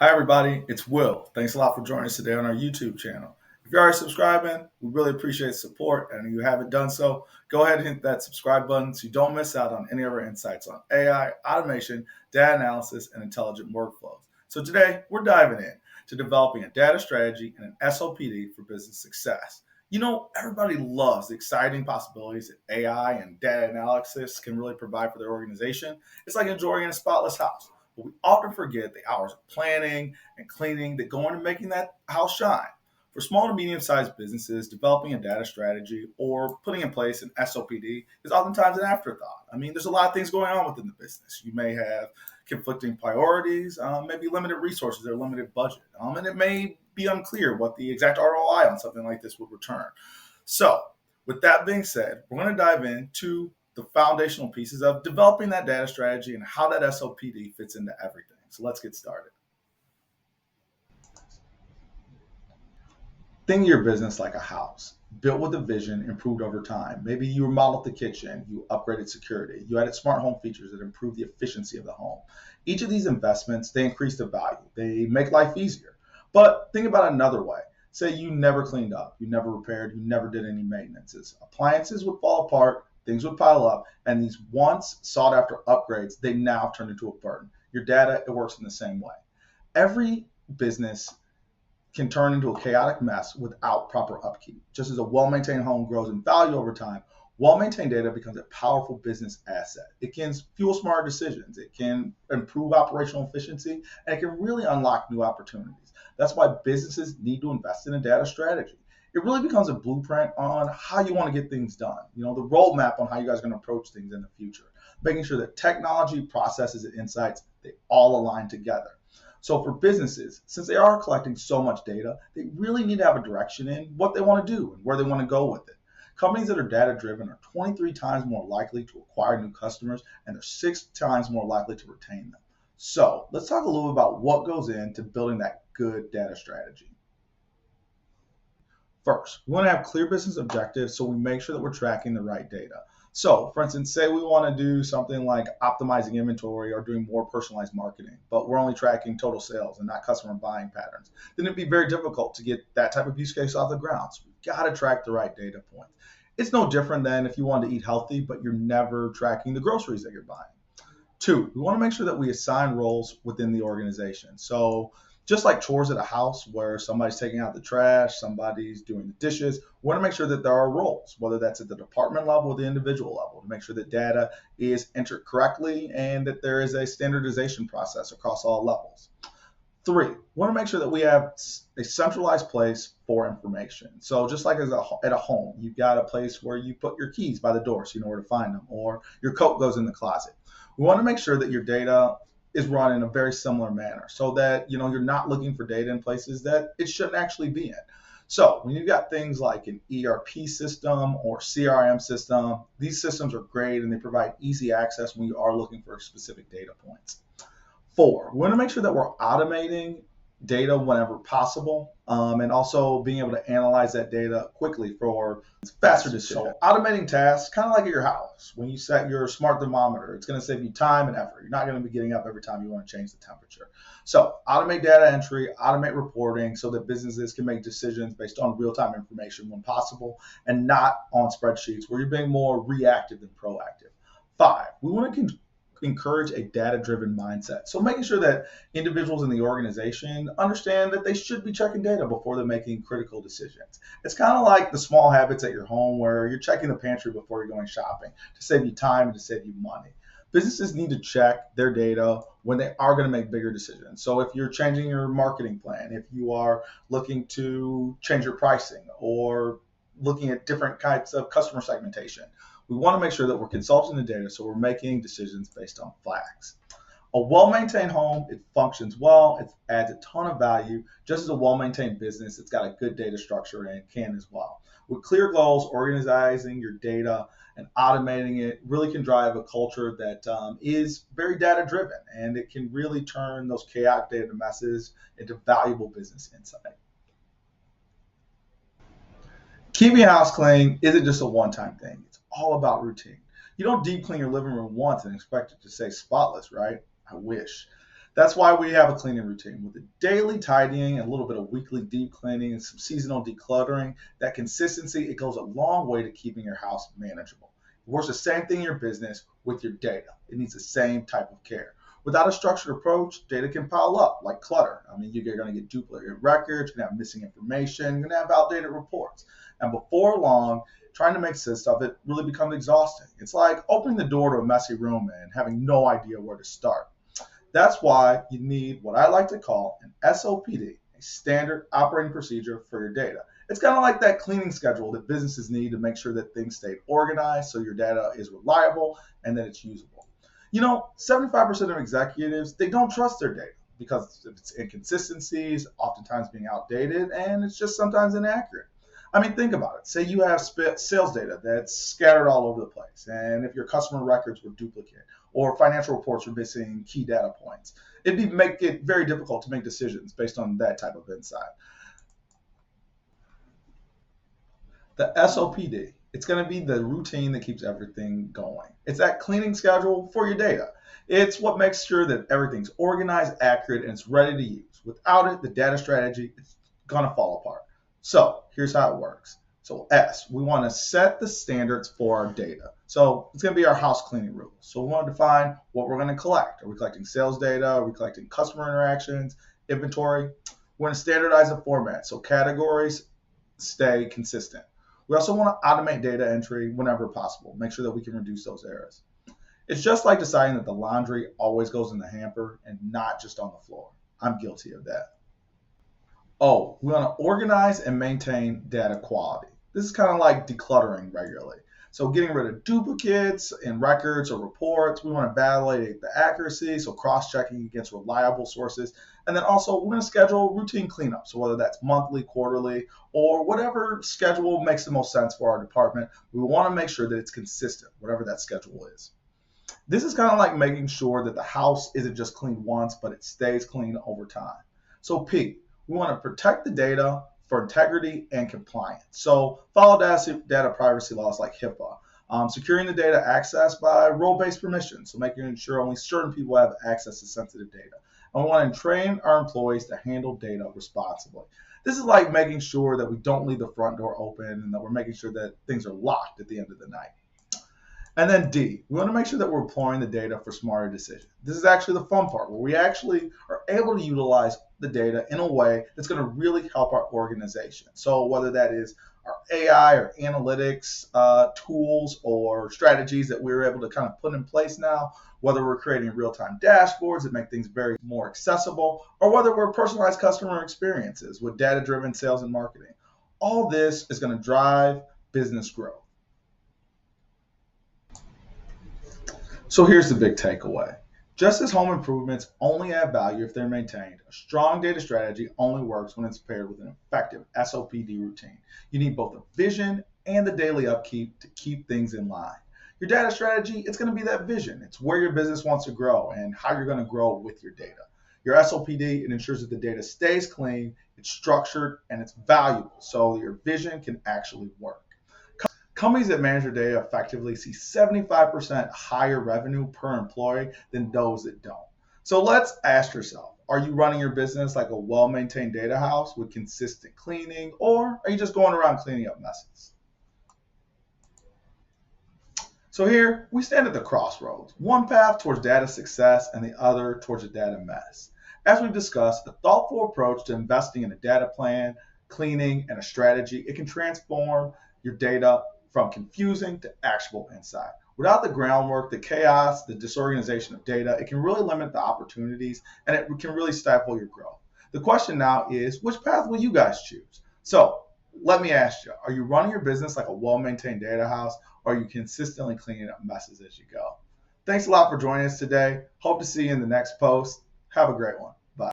Hi, everybody. It's Will. Thanks a lot for joining us today on our YouTube channel. If you're already subscribing, we really appreciate the support. And if you haven't done so, go ahead and hit that subscribe button so you don't miss out on any of our insights on AI, automation, data analysis, and intelligent workflows. So today, we're diving in to developing a data strategy and an S.O.P.D for business success. Everybody loves the exciting possibilities that AI and data analysis can really provide for their organization. It's like enjoying a spotless house. But we often forget the hours of planning and cleaning that go into making that house shine. For small to medium sized businesses, developing a data strategy or putting in place an SOPD is oftentimes an afterthought. There's a lot of things going on within the business. You may have conflicting priorities, maybe limited resources or limited budget, and it may be unclear what the exact ROI on something like this would return. So, with that being said, we're going to dive into the foundational pieces of developing that data strategy and how that SOPD fits into everything. So let's get started. Think of your business like a house, built with a vision, improved over time. Maybe you remodeled the kitchen, you upgraded security, you added smart home features that improve the efficiency of the home. Each of these investments, they increase the value, they make life easier. But think about it another way. Say you never cleaned up, you never repaired, you never did any maintenances. Appliances would fall apart, things would pile up, and these once sought after upgrades, they now turn into a burden. Your data, it works in the same way. Every business can turn into a chaotic mess without proper upkeep. Just as a well-maintained home grows in value over time, well-maintained data becomes a powerful business asset. It can fuel smarter decisions, it can improve operational efficiency, and it can really unlock new opportunities. That's why businesses need to invest in a data strategy. It really becomes a blueprint on how you want to get things done. The roadmap on how you guys are going to approach things in the future, making sure that technology, processes, and insights, they all align together. So for businesses, since they are collecting so much data, they really need to have a direction in what they want to do and where they want to go with it. Companies that are data driven are 23 times more likely to acquire new customers, and they're 6 times more likely to retain them. So let's talk a little bit about what goes into building that good data strategy. First, we want to have clear business objectives so we make sure that we're tracking the right data. So, for instance, say we want to do something like optimizing inventory or doing more personalized marketing, but we're only tracking total sales and not customer buying patterns. Then it'd be very difficult to get that type of use case off the ground. So we've got to track the right data points. It's no different than if you want to eat healthy, but you're never tracking the groceries that you're buying. Two, we want to make sure that we assign roles within the organization. So just like chores at a house where somebody's taking out the trash, somebody's doing the dishes, we want to make sure that there are roles, whether that's at the department level or the individual level, to make sure that data is entered correctly and that there is a standardization process across all levels. Three, we want to make sure that we have a centralized place for information. So just like at a home, you've got a place where you put your keys by the door so you know where to find them, or your coat goes in the closet. We want to make sure that your data is run in a very similar manner so that you're not looking for data in places that it shouldn't actually be in. So when you've got things like an ERP system or CRM system, these systems are great and they provide easy access when you are looking for specific data points. Four, we want to make sure that we're automating data whenever possible, and also being able to analyze that data quickly for faster decisions. So automating tasks, kind of like at your house. When you set your smart thermometer, it's going to save you time and effort. You're not going to be getting up every time you want to change the temperature. So automate data entry, automate reporting so that businesses can make decisions based on real-time information when possible and not on spreadsheets where you're being more reactive than proactive. Five, we want to encourage a data-driven mindset. So making sure that individuals in the organization understand that they should be checking data before they're making critical decisions. It's kind of like the small habits at your home where you're checking the pantry before you're going shopping to save you time and to save you money. Businesses need to check their data when they are going to make bigger decisions. So if you're changing your marketing plan, if you are looking to change your pricing or looking at different types of customer segmentation, we want to make sure that we're consulting the data so we're making decisions based on facts. A well-maintained home, it functions well, it adds a ton of value. Just as a well-maintained business, it's got a good data structure and it can as well. With clear goals, organizing your data and automating it really can drive a culture that is very data-driven, and it can really turn those chaotic data messes into valuable business insight. Keeping your house clean isn't just a one-time thing. It's all about routine. You don't deep clean your living room once and expect it to stay spotless, right? I wish. That's why we have a cleaning routine with a daily tidying and a little bit of weekly deep cleaning and some seasonal decluttering. That consistency, it goes a long way to keeping your house manageable. It works the same thing in your business with your data. It needs the same type of care. Without a structured approach, data can pile up like clutter. I mean, you're going to get duplicate records, you're going to have missing information, you're going to have outdated reports. And before long, trying to make sense of it really becomes exhausting. It's like opening the door to a messy room and having no idea where to start. That's why you need what I like to call an S.O.P.D, a standard operating procedure for your data. It's kind of like that cleaning schedule that businesses need to make sure that things stay organized so your data is reliable and that it's usable. 75% of executives, they don't trust their data because of its inconsistencies, oftentimes being outdated, and it's just sometimes inaccurate. I mean, think about it. Say you have sales data that's scattered all over the place, and if your customer records were duplicate or financial reports were missing key data points, it'd make it very difficult to make decisions based on that type of insight. The S.O.P.D. It's going to be the routine that keeps everything going. It's that cleaning schedule for your data. It's what makes sure that everything's organized, accurate, and it's ready to use. Without it, the data strategy is going to fall apart. So here's how it works. So S, we want to set the standards for our data. So it's going to be our house cleaning rules. So we want to define what we're going to collect. Are we collecting sales data? Are we collecting customer interactions, inventory? We're going to standardize the format so categories stay consistent. We also want to automate data entry whenever possible, make sure that we can reduce those errors. It's just like deciding that the laundry always goes in the hamper and not just on the floor. I'm guilty of that. Oh, we want to organize and maintain data quality. This is kind of like decluttering regularly. So getting rid of duplicates in records or reports. We want to validate the accuracy, so cross-checking against reliable sources. And then also we're going to schedule routine cleanup. So whether that's monthly, quarterly, or whatever schedule makes the most sense for our department, we want to make sure that it's consistent, whatever that schedule is. This is kind of like making sure that the house isn't just cleaned once, but it stays clean over time. So P, we want to protect the data for integrity and compliance. So follow data privacy laws like HIPAA. Securing the data access by role-based permissions, so making sure only certain people have access to sensitive data. And we want to train our employees to handle data responsibly. This is like making sure that we don't leave the front door open and that we're making sure that things are locked at the end of the night. And then D, we want to make sure that we're employing the data for smarter decisions. This is actually the fun part where we actually are able to utilize the data in a way that's going to really help our organization. So whether that is our AI or analytics tools or strategies that we're able to kind of put in place now, whether we're creating real-time dashboards that make things very more accessible, or whether we're personalized customer experiences with data-driven sales and marketing. All this is going to drive business growth. So here's the big takeaway. Just as home improvements only add value if they're maintained, a strong data strategy only works when it's paired with an effective S.O.P.D routine. You need both the vision and the daily upkeep to keep things in line. Your data strategy, it's going to be that vision. It's where your business wants to grow and how you're going to grow with your data. Your S.O.P.D, it ensures that the data stays clean, it's structured, and it's valuable so your vision can actually work. Companies that manage their data effectively see 75% higher revenue per employee than those that don't. So let's ask yourself, are you running your business like a well-maintained data house with consistent cleaning, or are you just going around cleaning up messes? So here, we stand at the crossroads, one path towards data success and the other towards a data mess. As we've discussed, a thoughtful approach to investing in a data plan, cleaning, and a strategy, it can transform your data from confusing to actionable insight. Without the groundwork, the chaos, the disorganization of data, it can really limit the opportunities and it can really stifle your growth. The question now is, which path will you guys choose? So let me ask you, are you running your business like a well-maintained data house, or are you consistently cleaning up messes as you go? Thanks a lot for joining us today. Hope to see you in the next post. Have a great one.